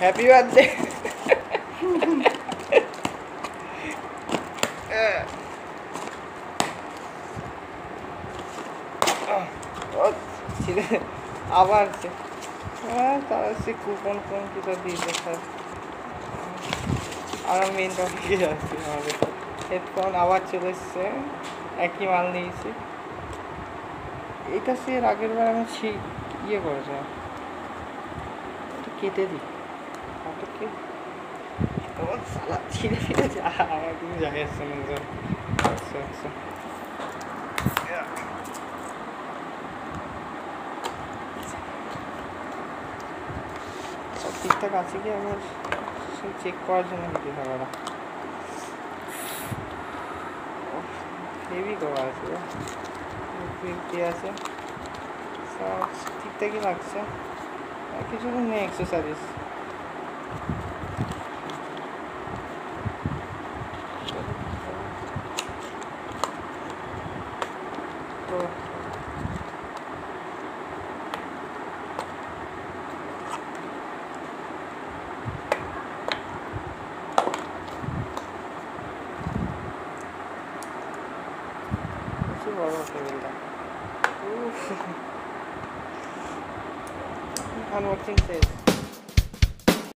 Happy birthday. আবার তারা সে coupon কোন কিটা দিয়েছে স্যার। আর মেন টপিকে যাচ্ছি, আমাদের হেডফোন আবার চলে এসছে, একই মাল নিয়েছি। এটা সে আগের বার আমি ইয়ে করেছিলাম, এটা কেটে দিই হাতকে সালা ছিঁড়ে ফিরেছে। আমার কিন্তু যাই আসছে না। আচ্ছা আচ্ছা, সব ঠিকঠাক আছে কি আবার চেক করার জন্য দিতে হবে না। হেভি করা আছে, কি আছে সব ঠিকঠাকই লাগছে, কিছু নেই এক্সারসাইজ। তো বড় টেবিলটা আনবক্সিং শেষ।